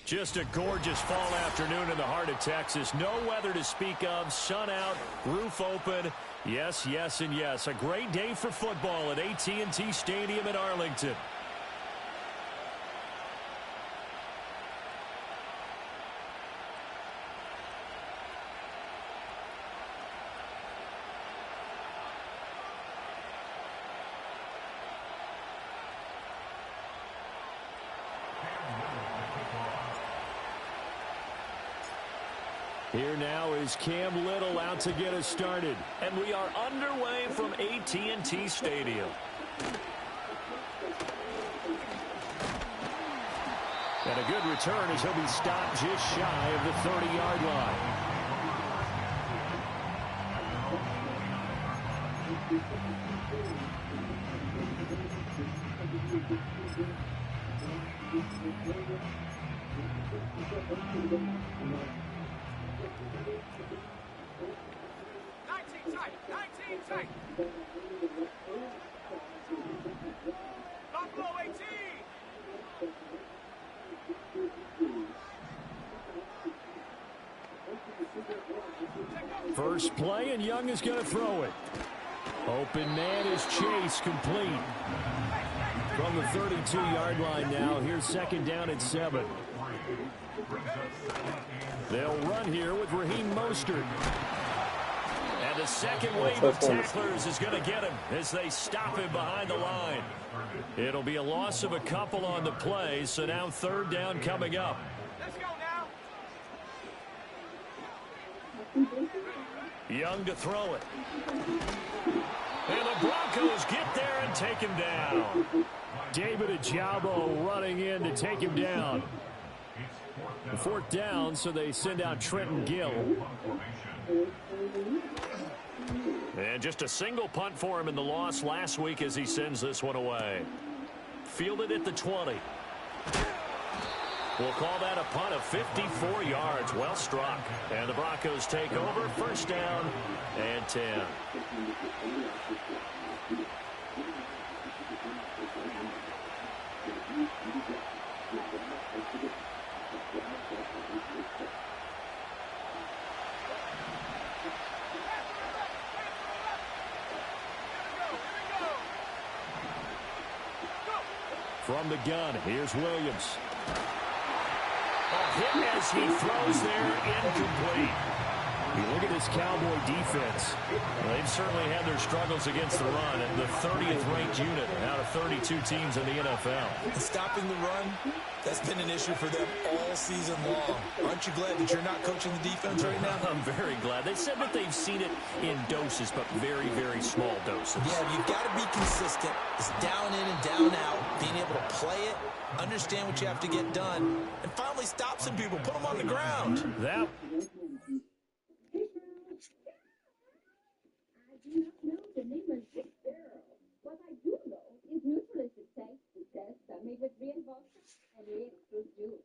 Just a gorgeous fall afternoon in the heart of Texas. No weather to speak of. Sun out, roof open. Yes, yes, and yes. A great day for football at AT&T Stadium in Arlington. Here now is Cam Little out to get us started. And we are underway from AT&T Stadium. And a good return as he'll be stopped just shy of the 30-yard line. First play, and Young is going to throw it. Open man is Chase, complete. From the 32-yard line now, here's second down at 7. They'll run here with Raheem Mostert. And the second wave of tacklers is going to get him as they stop him behind the line. It'll be a loss of a couple on the play, so now third down coming up. Let's go now. Young to throw it. And the Broncos get there and take him down. David Ajabo running in to take him down. Fourth down, so they send out Trenton Gill. And just a single punt for him in the loss last week as he sends this one away. Fielded at the 20. We'll call that a punt of 54 yards. Well struck. And the Broncos take over. First down and 10. From the gun, here's Williams. A hit as he throws there, incomplete. You look at this Cowboy defense. Well, they've certainly had their struggles against the run, and the 30th ranked unit out of 32 teams in the NFL. And stopping the run, that's been an issue for them all season long. Aren't you glad that you're not coaching the defense right now? I'm very glad. They said that they've seen it in doses, but very, very small doses. Yeah, you've got to be consistent. It's down in and down out, being able to play it, understand what you have to get done, and finally stop some people, put them on the ground. That What I do know is neutralistic taste. It says made with reinforcement and real fruit juice.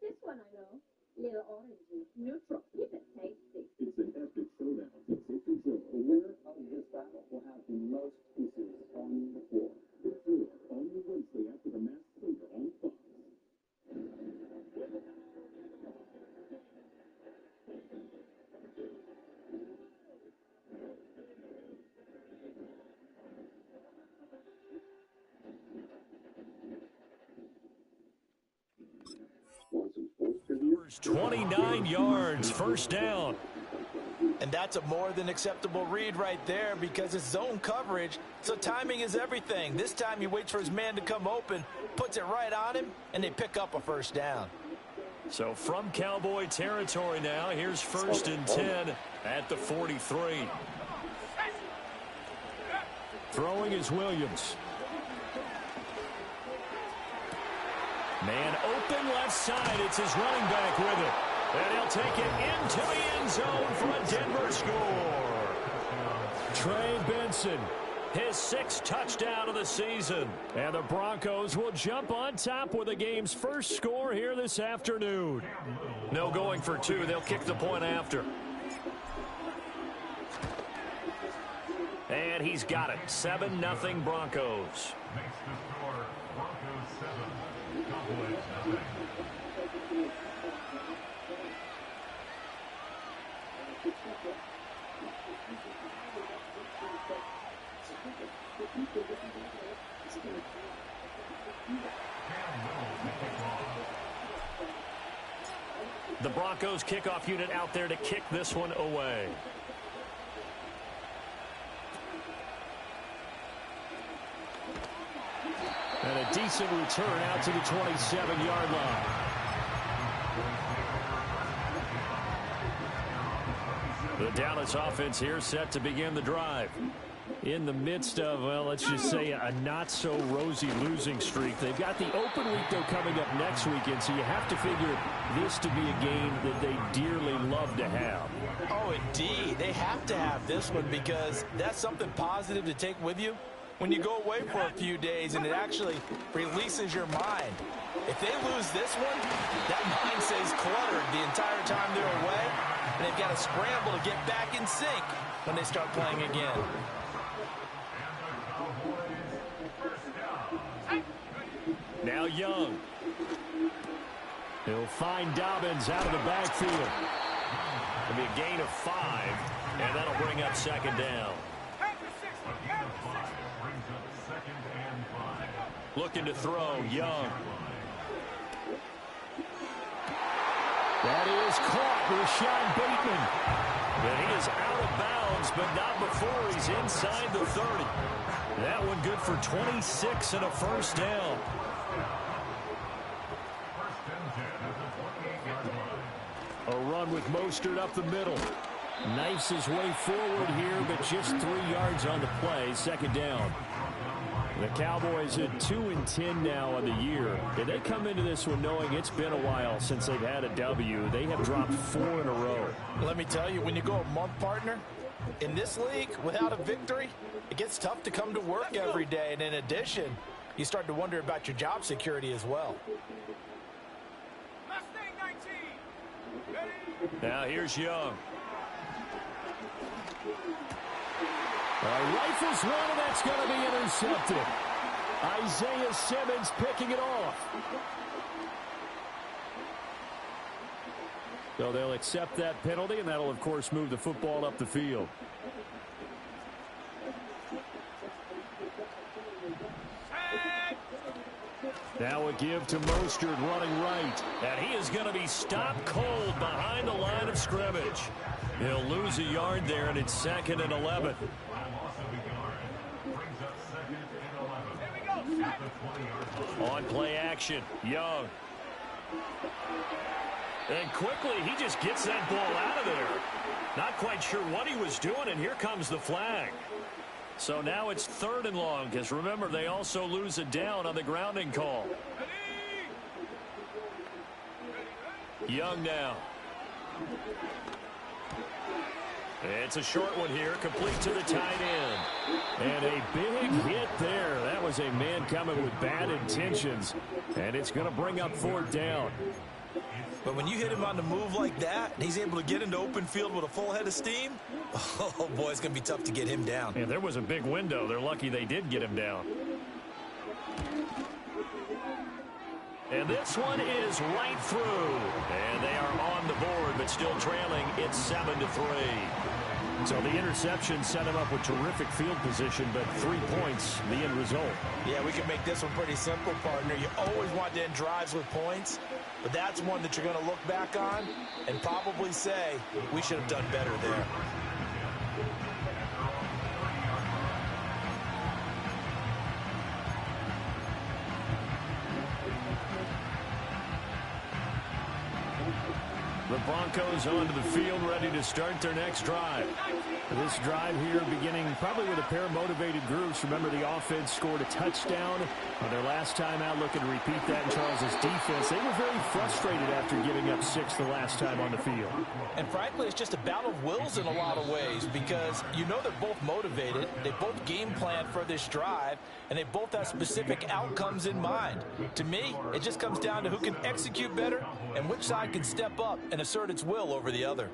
This one I know, little orange juice, neutral, keep it tasty. It's an epic showdown. The winner of this battle will have the most pieces on the floor. This is only Wednesday after the Masked Singer on Fox. 29 yards, first down. And that's a more than acceptable read right there because it's zone coverage, so timing is everything. This time he waits for his man to come open, puts it right on him, and they pick up a first down. So from Cowboy territory now, here's first and 10 at the 43. Throwing is Williams. Man open left side. It's his running back with it. And he'll take it into the end zone for a Denver score. Trey Benson, his 6th touchdown of the season. And the Broncos will jump on top with the game's first score here this afternoon. No going for 2. They'll kick the point after. And he's got it. 7-0 Broncos. The Broncos kickoff unit out there to kick this one away. And a decent return out to the 27-yard line. The Dallas offense here set to begin the drive. In the midst of, well, let's just say a not-so-rosy losing streak. They've got the open week, though, coming up next weekend, so you have to figure this to be a game that they dearly love to have. Oh, indeed. They have to have this one because that's something positive to take with you when you go away for a few days, and it actually releases your mind. If they lose this one, that mind stays cluttered the entire time they're away, and they've got to scramble to get back in sync when they start playing again. Now Young. He'll find Dobbins out of the backfield. It'll be a gain of 5, and that'll bring up second down. Looking to throw, Young. That is caught, Rashad Bateman. And he is out of bounds, but not before he's inside the 30. That one good for 26 and a first down. A run with Mostert up the middle. Knifes his way forward here, but just 3 yards on the play. Second down. The Cowboys at 2-10 now on the year. And they come into this one knowing it's been a while since they've had a W. They have dropped 4 in a row. Let me tell you, when you go a month, partner, in this league, without a victory, it gets tough to come to work every day. And in addition, you start to wonder about your job security as well. Now here's Young. Rifles one, and that's going to be intercepted. Isaiah Simmons picking it off. So they'll accept that penalty, and that'll, of course, move the football up the field. Now a give to Mostert running right. And he is going to be stopped cold behind the line of scrimmage. He'll lose a yard there, and it's 2nd and 11. On play action, Young. And quickly, he just gets that ball out of there. Not quite sure what he was doing, and here comes the flag. So now it's 3rd and long, because remember, they also lose a down on the grounding call. Young now. It's a short one here, complete to the tight end. And a big hit there. That was a man coming with bad intentions. And it's going to bring up 4th down. But when you hit him on the move like that, and he's able to get into open field with a full head of steam, oh, boy, it's going to be tough to get him down. And there was a big window. They're lucky they did get him down. And this one is right through. And they are on the board, but still trailing. It's 7-3. So the interception set him up with terrific field position, but 3 points, the end result. Yeah, we can make this one pretty simple, partner. You always want to end drives with points, but that's one that you're going to look back on and probably say, we should have done better there. The Broncos onto the field, ready to start their next drive. This drive here beginning probably with a pair of motivated groups. Remember, the offense scored a touchdown on their last time out, looking to repeat that in Charles's defense. They were very frustrated after giving up 6 the last time on the field. And frankly, it's just a battle of wills in a lot of ways because you know they're both motivated. They both game plan for this drive, and they both have specific outcomes in mind. To me, it just comes down to who can execute better and which side can step up and assert its will over the other.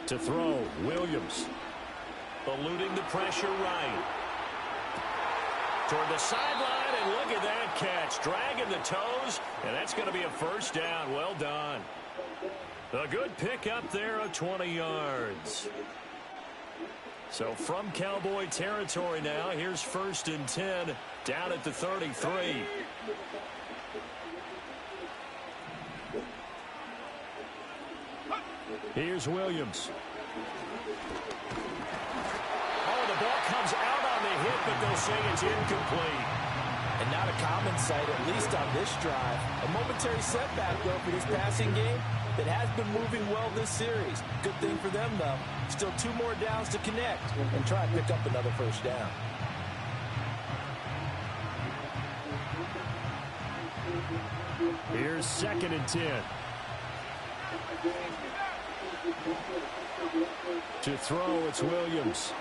To throw, Williams. Eluding the pressure right. Toward the sideline, and look at that catch. Dragging the toes, and that's going to be a first down. Well done. A good pick up there of 20 yards. So from Cowboy territory now, here's 1st and 10 down at the 33. Here's Williams. Oh, the ball comes out on the hit, but they'll say it's incomplete. And not a common sight, at least on this drive. A momentary setback, though, for this passing game that has been moving well this series. Good thing for them, though. Still 2 more downs to connect and try and pick up another 1st down. Here's 2nd and 10. To throw, it's Williams.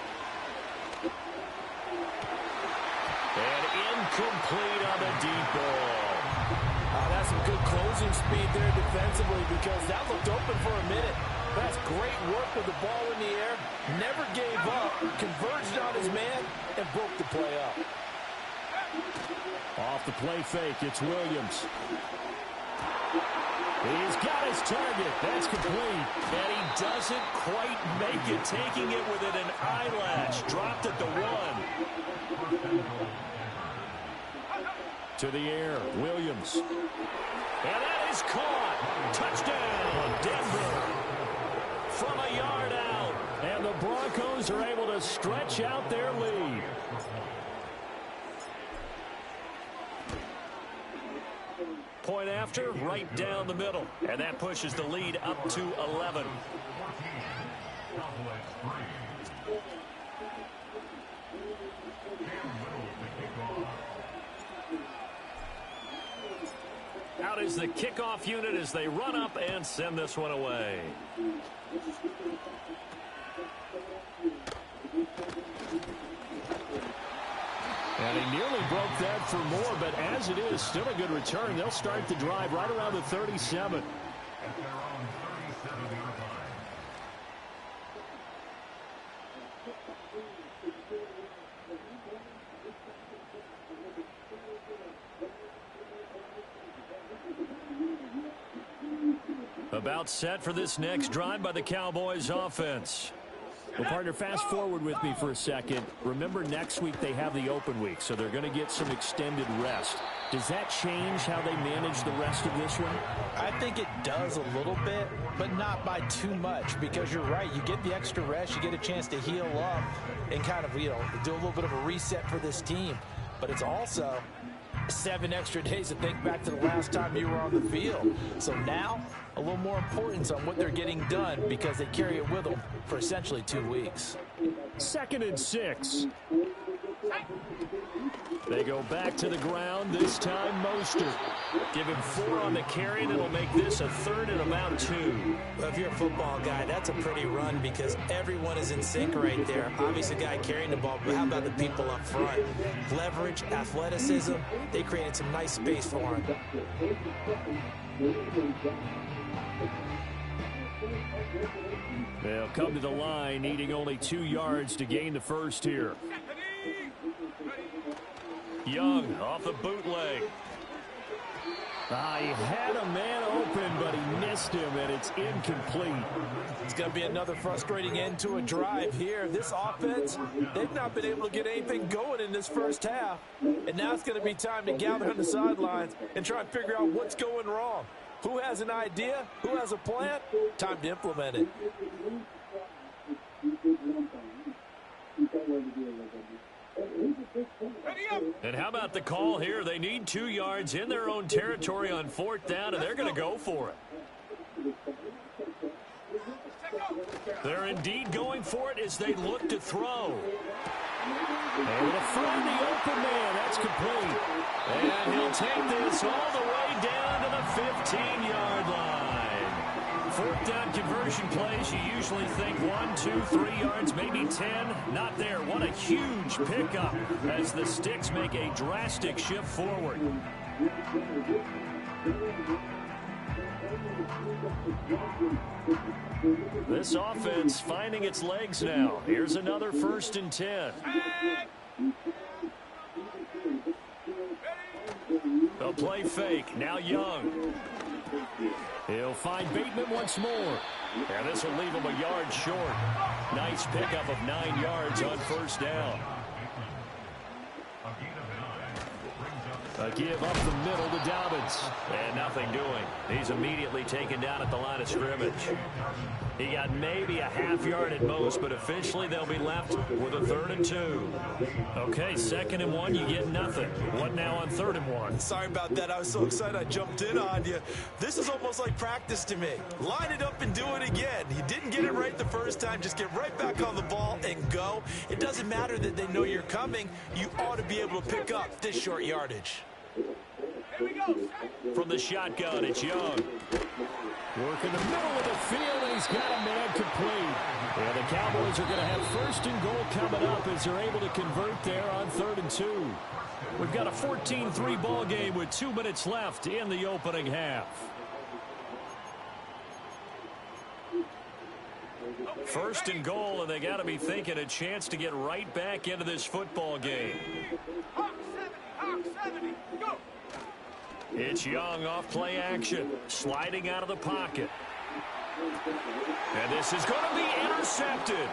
And incomplete on the deep ball. That's some good closing speed there defensively because that looked open for a minute. That's great work with the ball in the air. Never gave up, converged on his man, and broke the play up. Off the play fake, it's Williams. He's got his target. That's complete. And he doesn't quite make it, taking it within an eyelash. Dropped at the 1. To the air, Williams. And that is caught. Touchdown, Denver. From a yard out. And the Broncos are able to stretch out their lead. Point after, right down the middle. And that pushes the lead up to 11. Out is the kickoff unit as they run up and send this one away. And he nearly broke that for more, but as it is, still a good return. They'll start the drive right around the 37. About set for this next drive by the Cowboys offense. Well, partner, fast forward with me for a second. Remember, next week they have the open week, so they're going to get some extended rest. Does that change how they manage the rest of this one? I think it does a little bit, but not by too much, because you're right. You get the extra rest, you get a chance to heal up and kind of, do a little bit of a reset for this team. But it's also 7 extra days to think back to the last time you were on the field. So now, a little more importance on what they're getting done because they carry it with them for essentially 2 weeks. 2nd and 6. They go back to the ground, this time Mostert. Give him 4 on the carry, and it'll make this a 3rd and about 2. Well, if you're a football guy, that's a pretty run because everyone is in sync right there. Obviously, the guy carrying the ball, but how about the people up front? Leverage, athleticism, they created some nice space for him. They'll come to the line, needing only 2 yards to gain the first here. Young off the bootleg. He had a man open, but he missed him, and it's incomplete. It's going to be another frustrating end to a drive here. This offense, they've not been able to get anything going in this first half. And now it's going to be time to gather on the sidelines and try and figure out what's going wrong. Who has an idea? Who has a plan? Time to implement it. And how about the call here? They need 2 yards in their own territory on 4th down, and they're going to go for it. They're indeed going for it as they look to throw. Able to find the open man. That's complete. And he'll take this all the way down to the 15-yard line. 4th down conversion plays, you usually think 1, 2, 3 yards, maybe 10. Not there. What a huge pickup as the Sticks make a drastic shift forward. This offense finding its legs now. Here's another 1st and 10. A play fake. Now Young. He'll find Bateman once more. And this will leave him a yard short. Nice pickup of 9 yards on first down. A give up the middle to Dobbins. And nothing doing. He's immediately taken down at the line of scrimmage. He got maybe a half yard at most, but officially they'll be left with a 3rd and 2. Okay, 2nd and 1, you get nothing. What now on 3rd and 1? Sorry about that. I was so excited I jumped in on you. This is almost like practice to me. Line it up and do it again. You didn't get it right the first time. Just get right back on the ball and go. It doesn't matter that they know you're coming. You ought to be able to pick up this short yardage. Here we go. From the shotgun, it's Young. Work in the middle of the field, and he's got a man complete. And the Cowboys are going to have 1st and goal coming up as they're able to convert there on 3rd and 2. We've got a 14-3 ball game with 2 minutes left in the opening half. 1st and goal, and they got to be thinking a chance to get right back into this football game. Hawk 70, go. It's Young off play action, sliding out of the pocket. And this is going to be intercepted.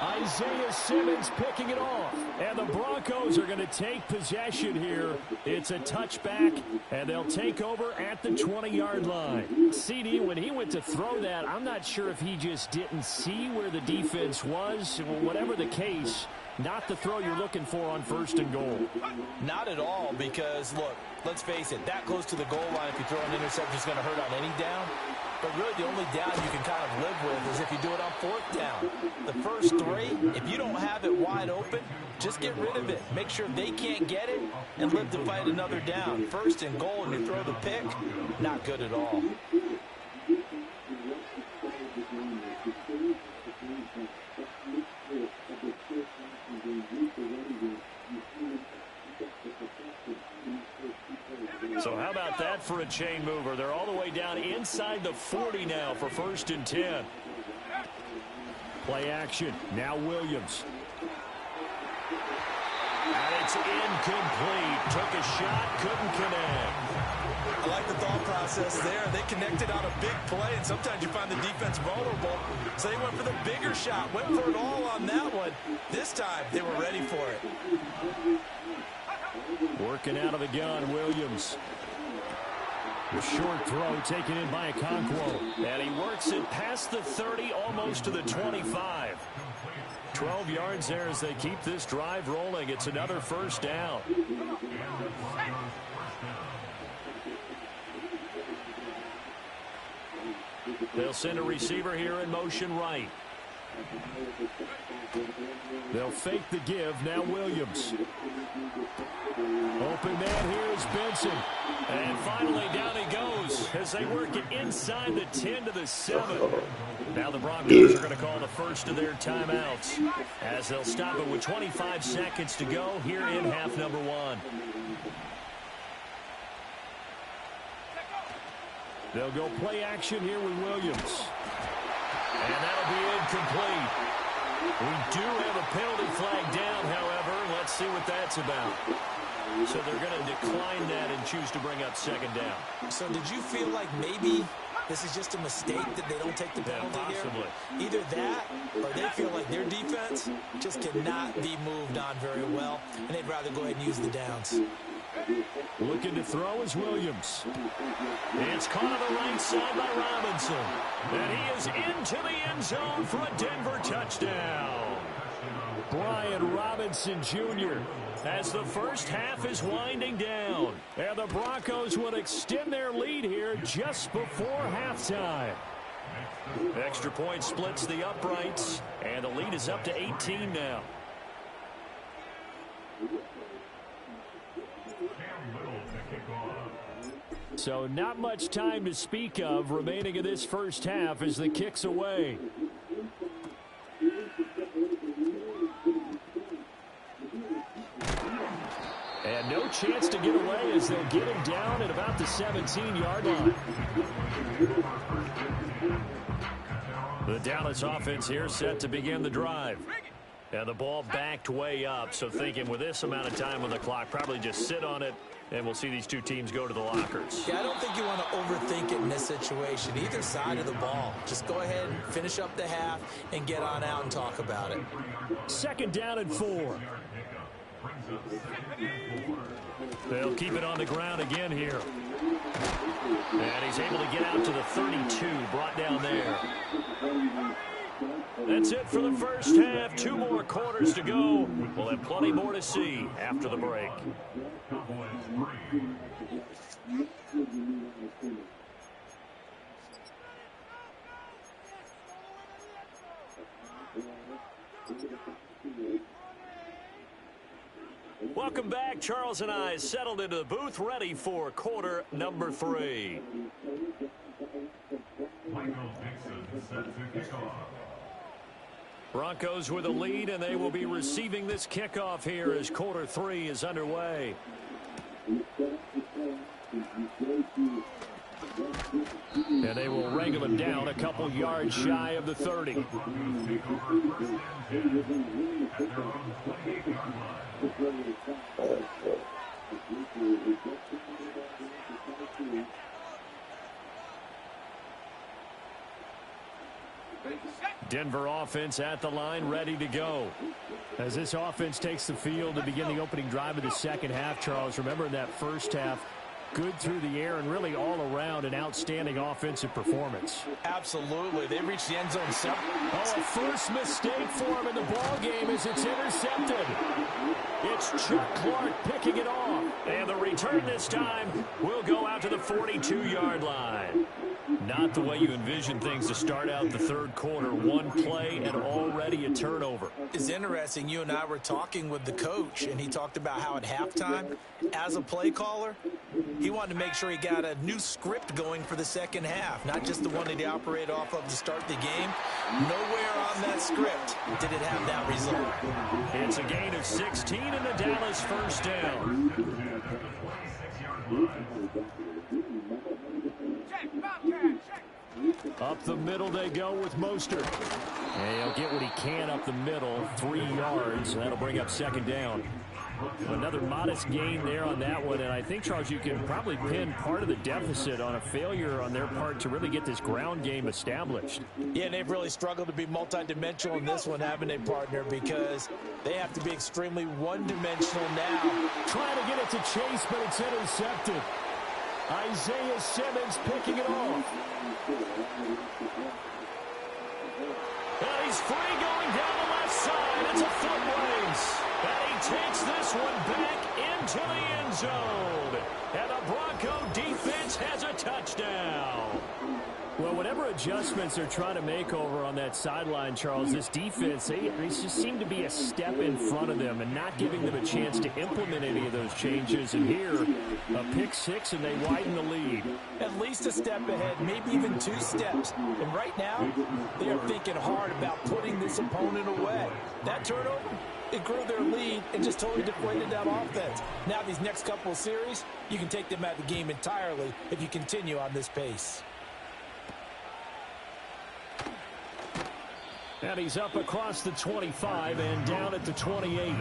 Isaiah Simmons picking it off. And the Broncos are going to take possession here. It's a touchback, and they'll take over at the 20-yard line. CD, when he went to throw that, I'm not sure if he just didn't see where the defense was. Whatever the case, not the throw you're looking for on 1st and goal. Not at all, because, look, let's face it, that close to the goal line, if you throw an interception, is going to hurt on any down. But really the only down you can kind of live with is if you do it on 4th down. The first 3, if you don't have it wide open, just get rid of it. Make sure they can't get it and live to fight another down. 1st and goal and you throw the pick, not good at all. So how about that for a chain mover? They're all the way down inside the 40 now for 1st and 10. Play action. Now Williams. And it's incomplete. Took a shot, couldn't connect. I like the thought process there. They connected on a big play, and sometimes you find the defense vulnerable. So they went for the bigger shot, went for it all on that one. This time, they were ready for it. Working out of the gun, Williams. The short throw taken in by Okonkwo. And he works it past the 30, almost to the 25. 12 yards there as they keep this drive rolling. It's another 1st down. They'll send a receiver here in motion right. They'll fake the give. Now Williams. Open man here is Benson. And finally down he goes as they work it inside the 10 to the 7. Now the Broncos are going to call the first of their timeouts as they'll stop it with 25 seconds to go here in half number 1. They'll go play action here with Williams. And that'll be incomplete. We do have a penalty flag down, however. Let's see what that's about. So they're going to decline that and choose to bring up 2nd down. So did you feel like maybe this is just a mistake that they don't take the penalty possibly here? Either that or they feel like their defense just cannot be moved on very well, and they'd rather go ahead and use the downs. Looking to throw is Williams. It's caught on the right side by Robinson. And he is into the end zone for a Denver touchdown. Brian Robinson Jr. as the first half is winding down. And the Broncos would extend their lead here just before halftime. Extra point splits the uprights, and the lead is up to 18 now. So not much time to speak of remaining in this first half as the kick's away. And no chance to get away as they'll get him down at about the 17-yard line. The Dallas offense here set to begin the drive. And the ball backed way up, so thinking with this amount of time on the clock, probably just sit on it, and we'll see these two teams go to the lockers. Yeah, I don't think you want to overthink it in this situation. Either side of the ball. Just go ahead and finish up the half and get on out and talk about it. 2nd down and 4. They'll keep it on the ground again here. And he's able to get out to the 32, brought down there. That's it for the first half. 2 more quarters to go. We'll have plenty more to see after the break. Welcome back. Charles and I settled into the booth, ready for quarter number 3. Broncos with a lead, and they will be receiving this kickoff here as quarter 3 is underway. And they will wrangle him down a couple yards shy of the 30. Denver offense at the line, ready to go. As this offense takes the field to begin the opening drive of the second half, Charles, remember in that first half, good through the air and really all around an outstanding offensive performance. Absolutely. They reached the end zone several. Oh, a first mistake for him in the ball game as it's intercepted. It's Chuck Clark picking it off. And the return this time will go out to the 42-yard line. Not the way you envision things to start out the third quarter. One play and already a turnover. It's interesting. You and I were talking with the coach, and he talked about how at halftime, as a play caller, he wanted to make sure he got a new script going for the second half, not just the one that he operated off of to start the game. Nowhere on that script did it have that result. It's a gain of 16 and the Dallas first down. Up the middle they go with Mostert. And he'll get what he can up the middle, 3 yards. That'll bring up 2nd down. Another modest gain there on that one, and I think, Charles, you can probably pin part of the deficit on a failure on their part to really get this ground game established. Yeah, and they've really struggled to be multidimensional in this one, haven't they, partner, because they have to be extremely one-dimensional now. Trying to get it to Chase, but it's intercepted. Isaiah Simmons picking it off. And he's free going down the left side. It's a foot race. And he takes this one back into the end zone. And the Bronco defense has a touchdown. Well, whatever adjustments they're trying to make over on that sideline, Charles, this defense, they just seem to be a step in front of them and not giving them a chance to implement any of those changes. And here, a pick 6, and they widen the lead. At least a step ahead, maybe even 2 steps. And right now, they are thinking hard about putting this opponent away. That turnover, it grew their lead and just totally deflated that offense. Now these next couple of series, you can take them out of the game entirely if you continue on this pace. And he's up across the 25 and down at the 28.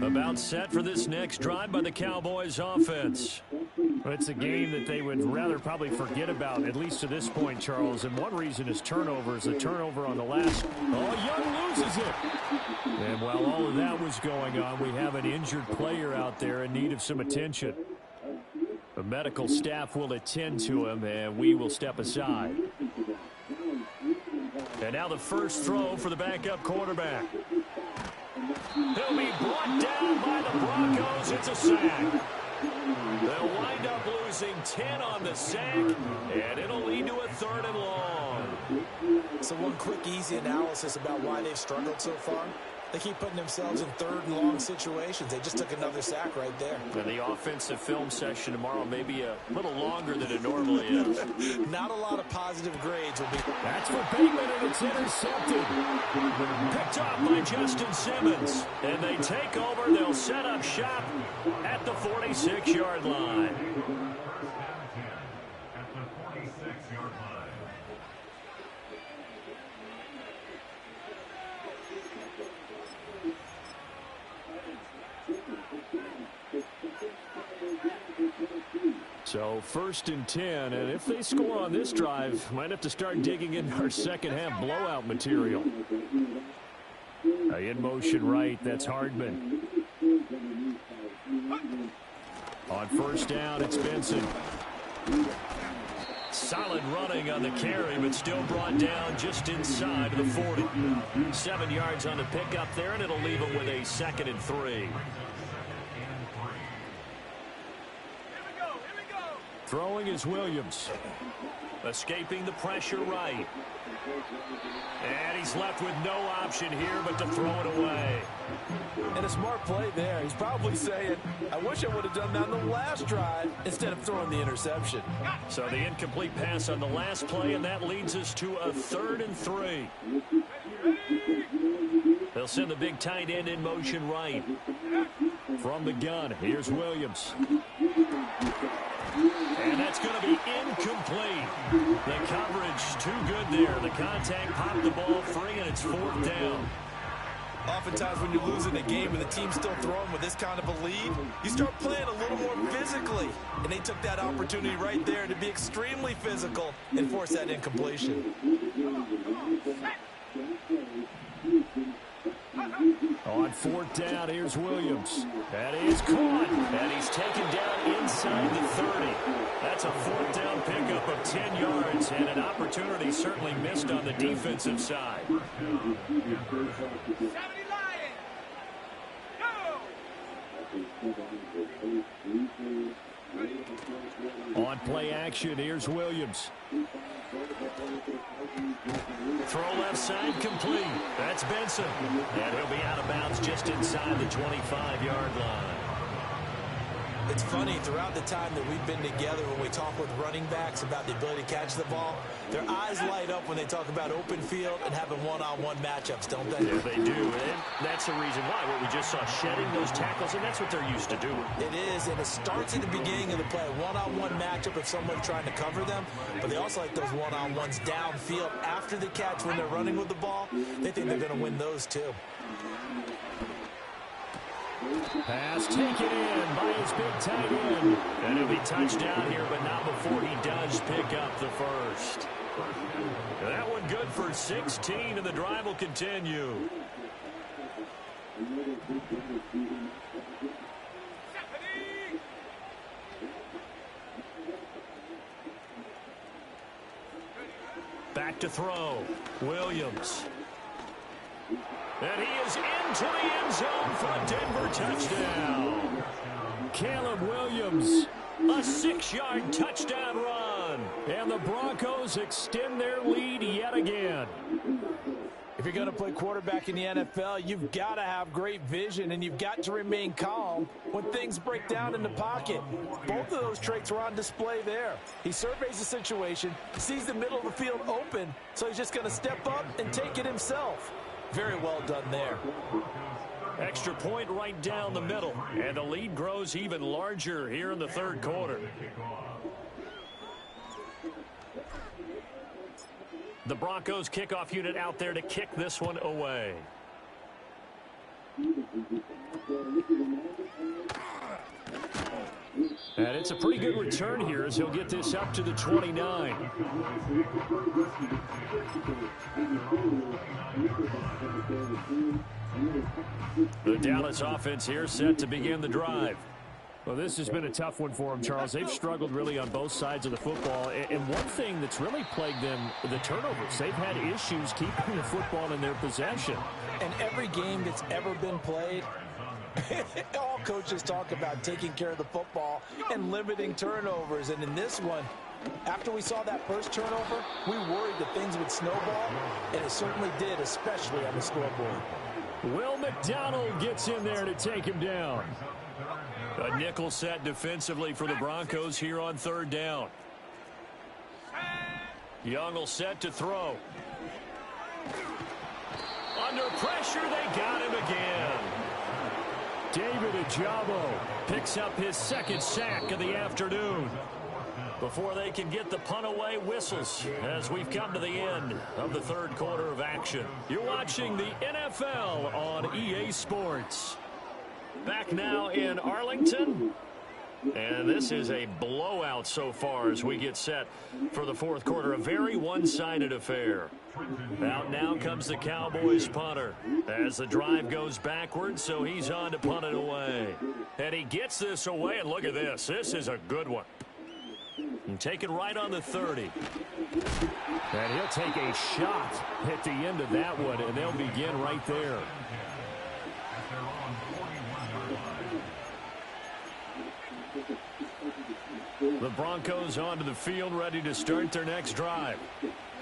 About set for this next drive by the Cowboys offense. It's a game that they would rather probably forget about, at least to this point, Charles. And one reason is turnovers. The turnover on the last. Oh, Young loses it. And while all of that was going on, we have an injured player out there in need of some attention. The medical staff will attend to him, and we will step aside. And now the first throw for the backup quarterback. He'll be brought down by the Broncos. It's a sack. They'll wind up losing 10 on the sack, and it'll lead to a 3rd and long. So one quick, easy analysis about why they've struggled so far. They keep putting themselves in third and long situations. They just took another sack right there. And the offensive film session tomorrow may be a little longer than it normally is. Not a lot of positive grades will be. That's for Bateman, and it's intercepted. Picked off by Justin Simmons. And they take over. They'll set up shop at the 46-yard line. So 1st and 10, and if they score on this drive, might have to start digging into our second-half blowout material. In motion right, that's Hardman. On 1st down, it's Benson. Solid running on the carry, but still brought down just inside of the 40. 7 yards on the pickup there, and it'll leave them with a 2nd and 3. Throwing is Williams. Escaping the pressure right. And he's left with no option here but to throw it away. And a smart play there. He's probably saying, I wish I would have done that on the last drive instead of throwing the interception. So the incomplete pass on the last play, and that leads us to a 3rd and 3. They'll send the big tight end in motion right. From the gun, here's Williams. And that's going to be incomplete. The coverage too good there. The contact popped the ball free, and it's 4th down. Oftentimes when you're losing a game and the team's still throwing with this kind of a lead, you start playing a little more physically. And they took that opportunity right there to be extremely physical and force that incompletion. On 4th down, here's Williams. That is caught, and he's taken down inside the 30. That's a 4th down pickup of 10 yards, and an opportunity certainly missed on the defensive side. 70 Lions! Go! On play action, here's Williams. Throw left side complete. That's Benson. And he'll be out of bounds just inside the 25-yard line. It's funny, throughout the time that we've been together, when we talk with running backs about the ability to catch the ball, their eyes light up when they talk about open field and having one-on-one matchups, don't they? Yeah, they do. And that's the reason why. What we just saw, shedding those tackles, and that's what they're used to doing. It is, and it starts at the beginning of the play. One-on-one matchup if someone's trying to cover them, but they also like those one-on-ones downfield after the catch when they're running with the ball. They think they're going to win those too. Pass taken in by his big tight end. And he'll be touchdown here, but not before he does pick up the first. That one good for 16, and the drive will continue. Back to throw. Williams. And he is into the end zone for a Denver touchdown. Caleb Williams, a 6-yard touchdown run. And the Broncos extend their lead yet again. If you're going to play quarterback in the NFL, you've got to have great vision, and you've got to remain calm when things break down in the pocket. Both of those traits were on display there. He surveys the situation, sees the middle of the field open, so he's just going to step up and take it himself. Very well done there. Extra point right down the middle, and the lead grows even larger here in the third quarter. The Broncos kickoff unit out there to kick this one away. And it's a pretty good return here as he'll get this up to the 29. The Dallas offense here set to begin the drive. Well, this has been a tough one for them, Charles. They've struggled really on both sides of the football. And one thing that's really plagued them, the turnovers. They've had issues keeping the football in their possession. And every game that's ever been played, all coaches talk about taking care of the football and limiting turnovers. And in this one, After we saw that first turnover, we worried that things would snowball, and it certainly did, especially on the scoreboard. Will McDonald gets in there to take him down. A nickel set defensively for the Broncos here on third down. Young will set to throw. Under pressure, they got him again. David Ajabo picks up his second sack of the afternoon. Before they can get the punt away, whistles as we've come to the end of the third quarter of action. You're watching the NFL on EA Sports. Back now in Arlington. And this is a blowout so far as we get set for the fourth quarter. A very one-sided affair. Out now comes the Cowboys punter as the drive goes backwards, so he's on to punt it away. And he gets this away, and look at this. This is a good one. And take it right on the 30. And he'll take a shot at the end of that one, and they'll begin right there. The Broncos onto the field, ready to start their next drive.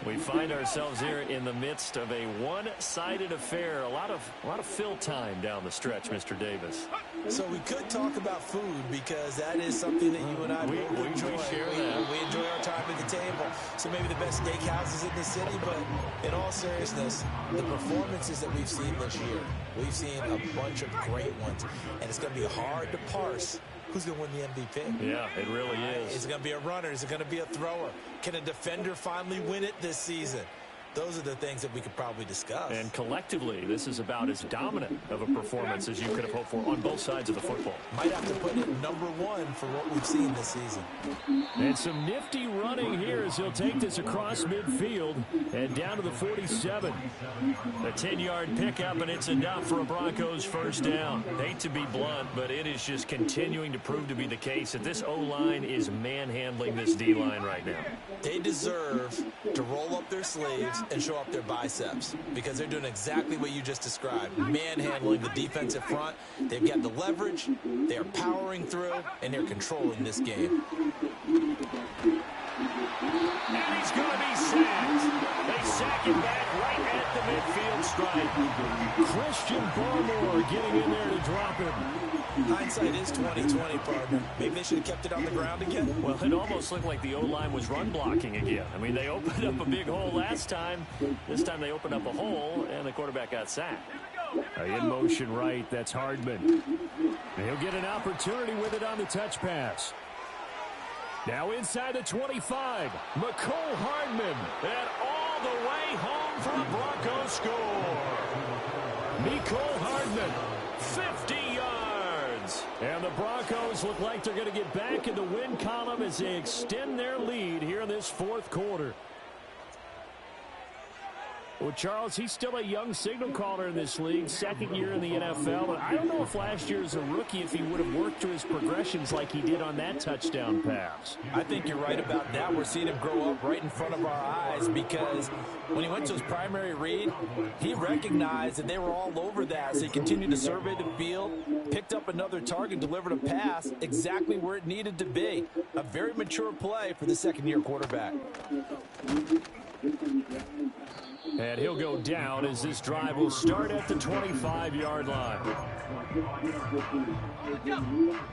We find ourselves here in the midst of a one-sided affair. A lot of fill time down the stretch, Mr. Davis. So we could talk about food because that is something that you and I we enjoy. We share that. We enjoy our time at the table. So maybe the best steakhouses in the city, but in all seriousness, the performances that we've seen this year, we've seen a bunch of great ones, and it's going to be hard to parse who's going to win the MVP. Yeah, it really is. Is it going to be a runner? Is it going to be a thrower? Can a defender finally win it this season? Those are the things that we could probably discuss. And collectively, this is about as dominant of a performance as you could have hoped for on both sides of the football. Might have to put it number one for what we've seen this season. And some nifty running here as he'll take this across midfield and down to the 47. A 10-yard pickup, and it's enough for a Broncos first down. Hate to be blunt, but it is just continuing to prove to be the case that this O-line is manhandling this D-line right now. They deserve to roll up their sleeves and show up their biceps because they're doing exactly what you just described, manhandling the defensive front. They've got the leverage, they're powering through, and they're controlling this game. And he's going to be sacked. They sack him back right at the midfield stripe. Christian Barmore getting in there to drop him. Hindsight is 20/20, partner. Maybe they should have kept it on the ground again. Well, it almost looked like the O-line was run blocking again. I mean, they opened up a big hole last time. This time they opened up a hole, and the quarterback got sacked. In motion right, that's Hardman. He'll get an opportunity with it on the touch pass. Now inside the 25, McCole Hardman. And all the way home for a Broncos score. McCole Hardman, 50 yards. And the Broncos look like they're going to get back in the win column as they extend their lead here in this fourth quarter. Well, Charles, he's still a young signal caller in this league, second year in the NFL. But I don't know if last year as a rookie, if he would have worked through his progressions like he did on that touchdown pass. I think you're right about that. We're seeing him grow up right in front of our eyes because when he went to his primary read, he recognized that they were all over that. So he continued to survey the field, picked up another target, delivered a pass exactly where it needed to be. A very mature play for the second-year quarterback. And he'll go down as this drive will start at the 25-yard line.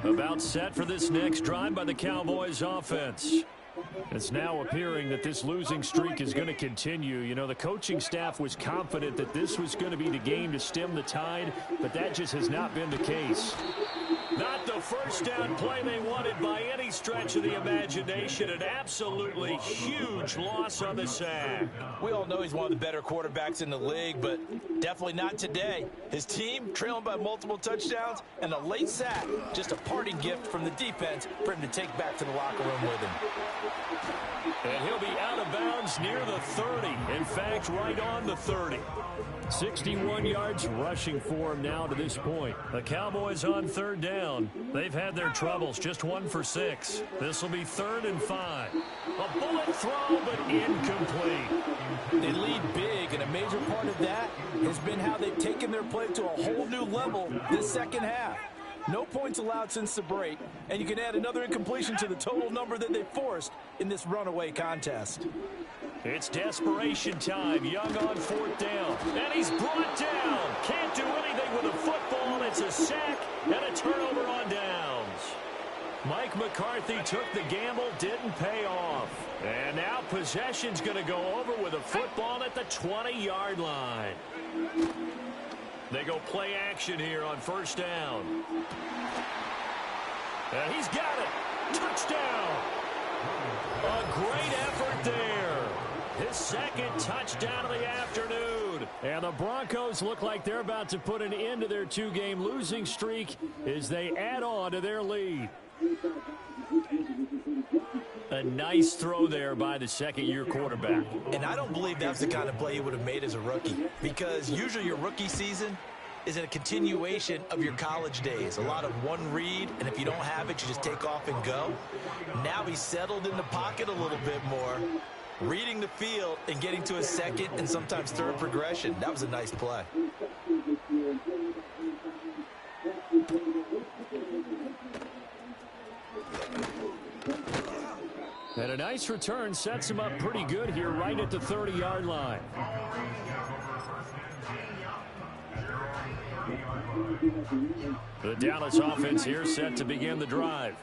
About set for this next drive by the Cowboys offense. It's now appearing that this losing streak is going to continue. You know, the coaching staff was confident that this was going to be the game to stem the tide, but that just has not been the case. Not the first down play they wanted by any stretch of the imagination. An absolutely huge loss on the sack. We all know he's one of the better quarterbacks in the league, but definitely not today. His team trailing by multiple touchdowns and a late sack. Just a parting gift from the defense for him to take back to the locker room with him. And he'll be out of bounds near the 30. In fact, right on the 30. 61 yards rushing for him now to this point. The Cowboys on third down. They've had their troubles, just 1 for 6. This will be 3rd and 5. A bullet throw, but incomplete. They lead big, and a major part of that has been how they've taken their play to a whole new level this second half. No points allowed since the break, and you can add another incompletion to the total number that they forced in this runaway contest. It's desperation time. Young on 4th down. And he's brought down. Can't do anything with a football. It's a sack and a turnover on downs. Mike McCarthy took the gamble, didn't pay off. And now possession's going to go over with a football at the 20-yard line. They go play action here on 1st down. And he's got it. Touchdown. A great effort there. His 2nd touchdown of the afternoon. And the Broncos look like they're about to put an end to their 2-game losing streak as they add on to their lead. A nice throw there by the 2nd-year quarterback. And I don't believe that's the kind of play he would have made as a rookie, because usually your rookie season is a continuation of your college days. A lot of one read, and if you don't have it, you just take off and go. Now he's settled in the pocket a little bit more, reading the field and getting to his 2nd and sometimes 3rd progression. That was a nice play. And a nice return sets him up pretty good here right at the 30-yard line. The Dallas offense here set to begin the drive.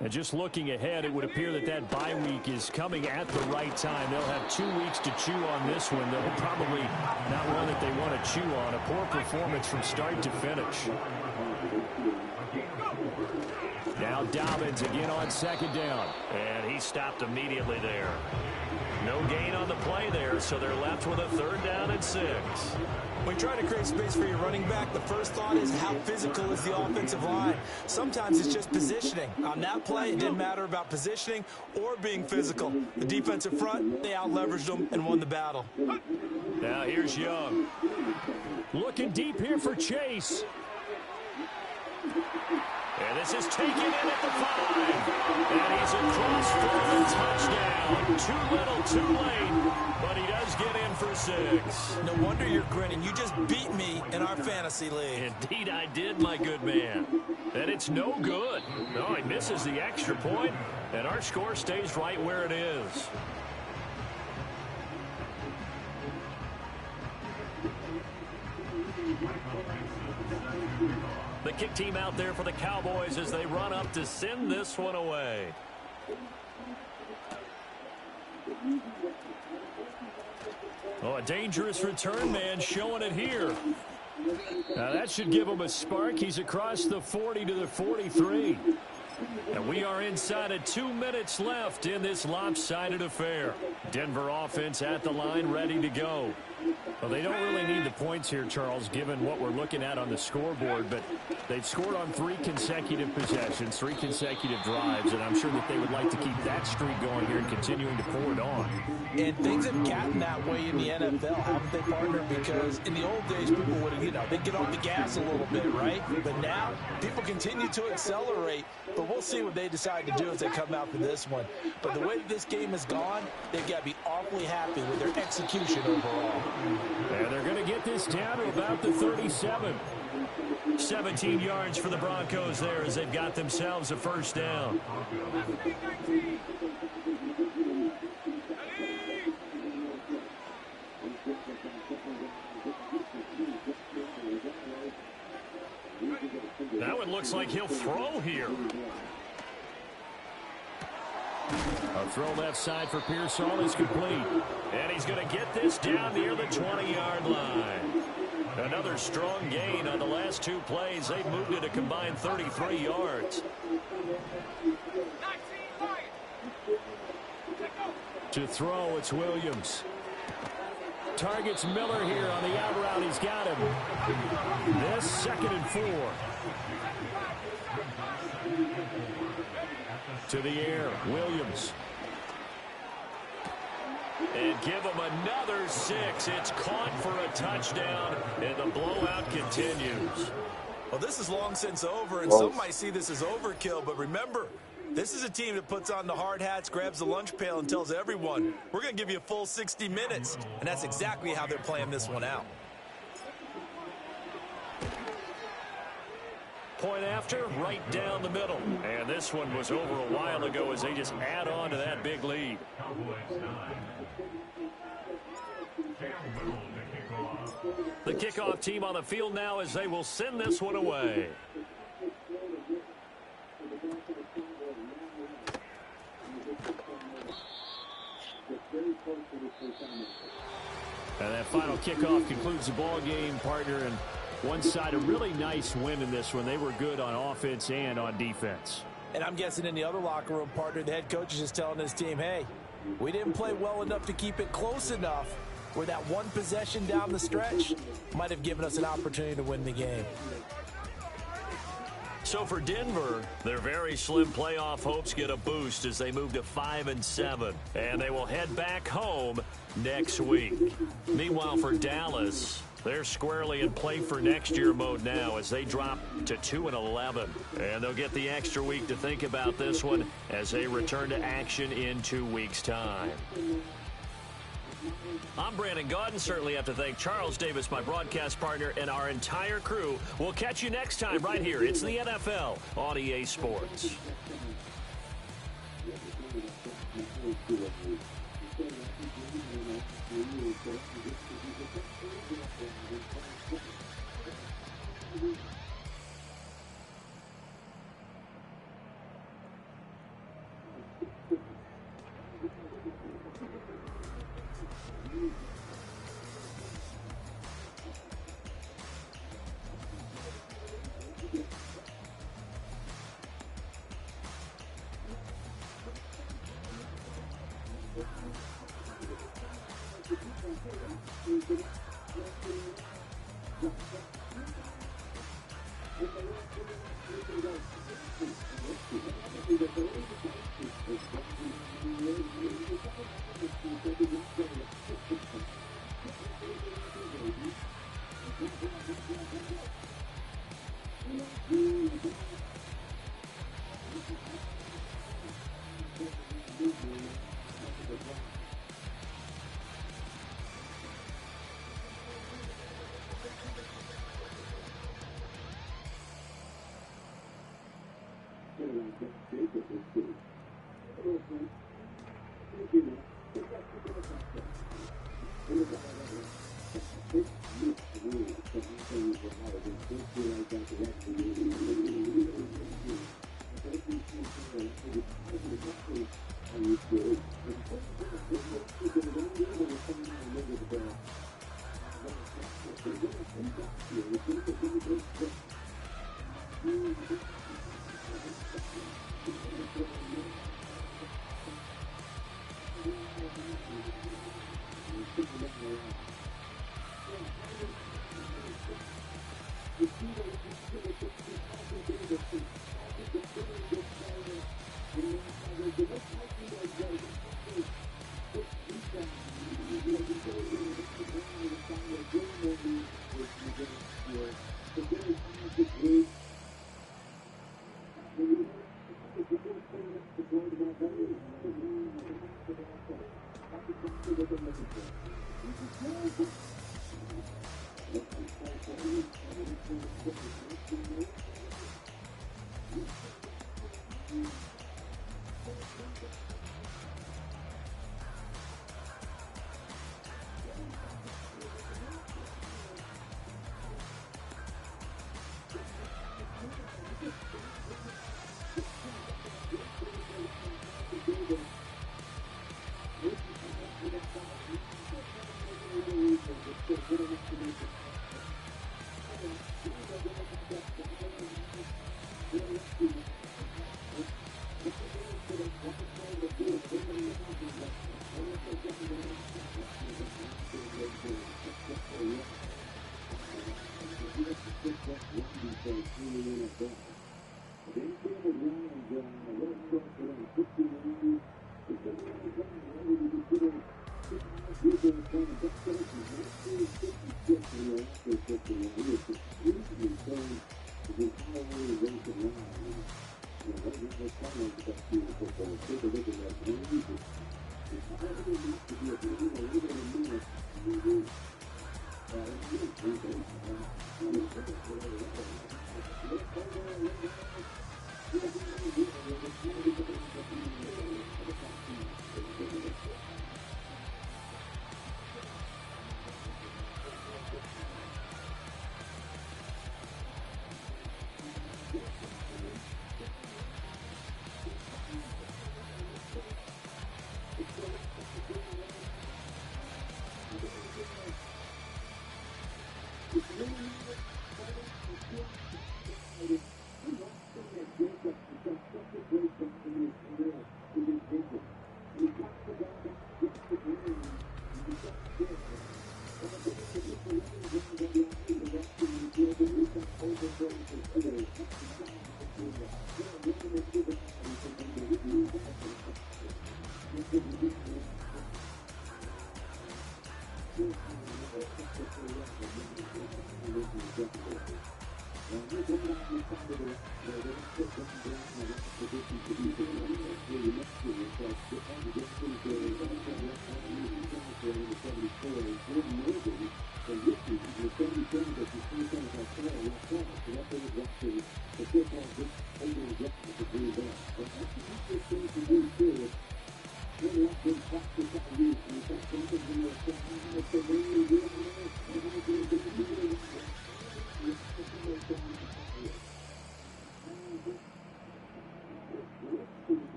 And just looking ahead, it would appear that that bye week is coming at the right time. They'll have 2 weeks to chew on this one. They'll probably not one that they want to chew on. A poor performance from start to finish. Now Dobbins again on 2nd down. And he stopped immediately there. No gain on the play there, so they're left with a 3rd down and 6. When you try to create space for your running back, the first thought is how physical is the offensive line. Sometimes it's just positioning. On that play, it didn't matter about positioning or being physical. The defensive front, they out-leveraged them and won the battle. Now here's Young. Looking deep here for Chase. And this is taken in at the 5. And he's across for the touchdown. Too little, too late. But he does get in for 6. No wonder you're grinning. You just beat me in our fantasy league. Indeed I did, my good man. And it's no good. No, he misses the extra point, and our score stays right where it is. The kick team out there for the Cowboys as they run up to send this one away. Oh, a dangerous return man showing it here. Now that should give him a spark. He's across the 40 to the 43. And we are inside of 2 minutes left in this lopsided affair. Denver offense at the line, ready to go. Well, they don't really need the points here, Charles, given what we're looking at on the scoreboard, but they've scored on 3 consecutive possessions, 3 consecutive drives, and I'm sure that they would like to keep that streak going here and continuing to pour it on. And things have gotten that way in the NFL, haven't they, partner? Because in the old days, people would, they'd get off the gas a little bit, right? But now, people continue to accelerate, but we'll see what they decide to do as they come out for this one. But the way this game has gone, they've got to be awfully happy with their execution overall. And they're going to get this down to about the 37. 17 yards for the Broncos there as they've got themselves a 1st down. Now it looks like he'll throw here. A throw left side for Pearsall is complete. And he's going to get this down near the 20-yard line. Another strong gain on the last 2 plays. They've moved it a combined 33 yards. To throw, it's Williams. Targets Miller here on the out route. He's got him. This 2nd and 4. To the air, Williams. And give him another 6. It's caught for a touchdown, and the blowout continues. Well, this is long since over, and some might see this as overkill, but remember, this is a team that puts on the hard hats, grabs the lunch pail, and tells everyone, we're going to give you a full 60 minutes, and that's exactly how they're playing this one out. Point after, right down the middle. And this one was over a while ago as they just add on to that big lead. The kickoff team on the field now as they will send this one away. And that final kickoff concludes the ball game, partner. And one side, a really nice win in this one. They were good on offense and on defense. And I'm guessing in the other locker room, partner, the head coach is just telling his team, hey, we didn't play well enough to keep it close enough where that one possession down the stretch might have given us an opportunity to win the game. So for Denver, their very slim playoff hopes get a boost as they move to 5-7. And they will head back home next week. Meanwhile, for Dallas, they're squarely in play for next year mode now as they drop to 2-11. And they'll get the extra week to think about this one as they return to action in 2 weeks' time. I'm Brandon Gaudin. Certainly have to thank Charles Davis, my broadcast partner, and our entire crew. We'll catch you next time right here. It's the NFL on EA Sports.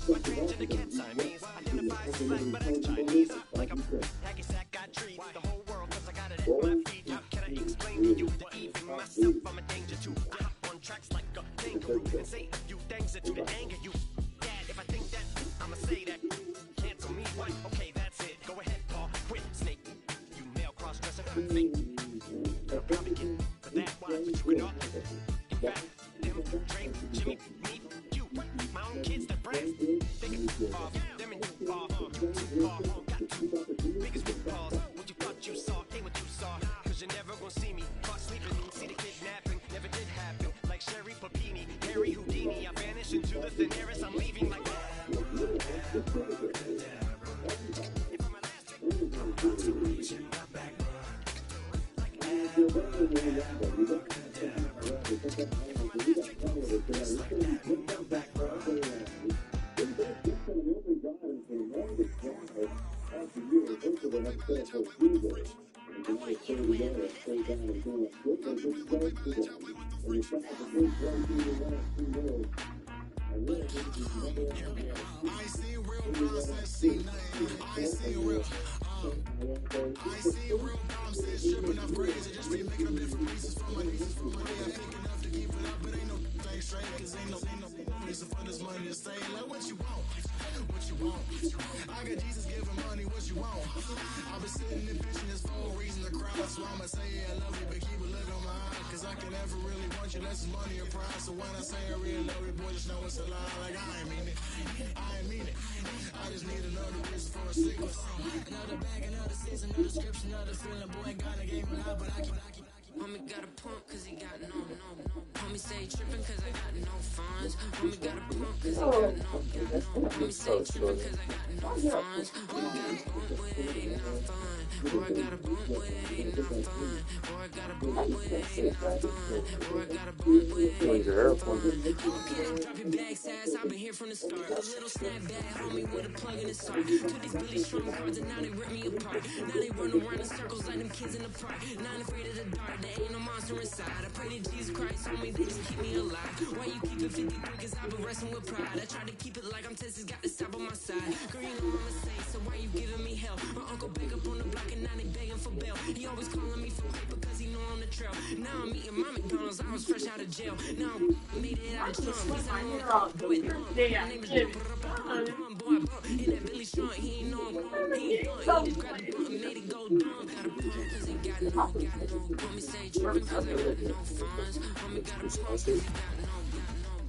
What range of the cat Siamese? Identifies as black, but acts Chinese. Like a hacky sack got trees. The whole world, cause I got it at my feet. How can I explain to you that even myself I'm a danger to? I hop on tracks like a kangaroo and say a few things that do to anger you. think I'll probably get for that one, but you could all. In fact, them, Drake, Jimmy, me, you, my own kids, their friends. Thinking of them and got two biggest balls. What you thought you saw ain't what you saw. Cause you're never gonna see me caught sleeping. See the kidnapping, never did happen. Like Sherry Papini, Harry Houdini. I vanish into the thin air as I'm leaving like that. If I'm my last trick, I'm about to reach in my back. Homie got a pump cause he got no. Homie say trippin' cause I got no funds. Homie got a pump cause he got no. Homie say trippin' cause I got no funds. Homie got a pump with it ain't no fun. Boy, I got a bump with it ain't no fun. Boy, I got a bump with it ain't no fun. Boy, I got a bump with it ain't no fun. Okay, drop your bag sass, I've been here from the start. A little snapback, homie with a plug in his heart. Took these Billy Strong cards and now they rip me apart. Now they run around in circles like them kids in the park. Not afraid of the dark, there ain't no monster inside. I pray to Jesus Christ, homie, they just keep me alive. Why you keep it 53? Cause I've been wrestling with pride. I try to keep it like I'm Texas, got the stop on my side. Girl, you know I'm a saint, so why you giving me hell? My uncle back up on the block and now they begging for bail. He always calling me for paper cause he know I'm the trail. Now I'm eating my McDonald's, I was fresh out of jail. Now I made it out of Trump. He's on boy, my name is boy, I bump in that Billy Strong. He ain't know he ain't done. He just grabbed the bump and made it go down. Got a pump cause he got no. Homie say trippin' cause I got no funds. Homie got a pump cause he got no.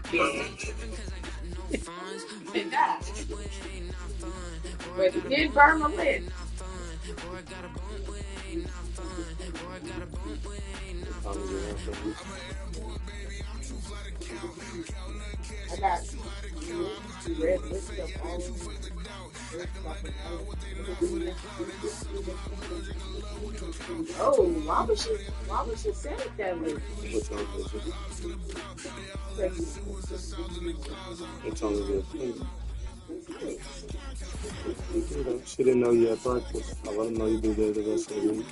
Homie say trippin' cause I got no funds. Homie got a pump with it ain't not fun. Boy, I got a bump with it ain't not fun. Boy, I got a bump with it ain't not fun. Boy, I got a bump with it ain't not fun. I'm an airport baby, I'm too fly to count. I got red lipstick all over. Oh, why would she say it that way? It's only good. She didn't know you had practice. I let her know you do that the rest of the week.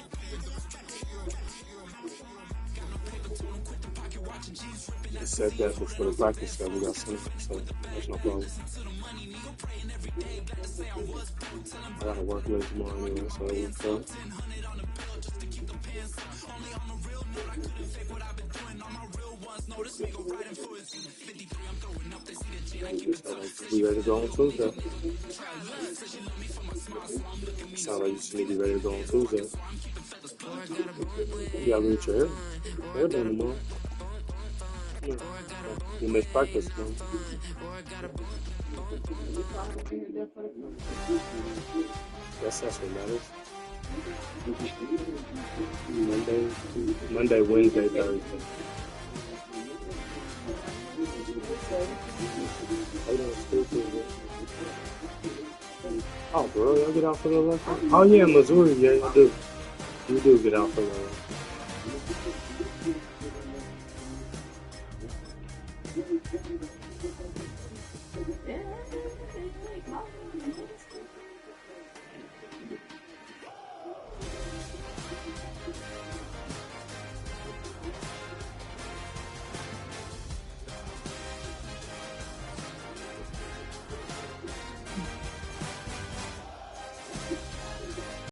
He said that before the practice that we got sent, so that's no problem. I gotta work late tomorrow anyway, so it's fun. We ready to go on Tuesday. Sound like you should be ready to go on Tuesday. You gotta reach your hair. Hair done tomorrow. Yeah. You miss practice, man. That's what matters. Monday, Wednesday, Thursday. Oh, bro, y'all get out for the lesson? Oh, yeah, Missouri, yeah, you do. You do get out for the lesson.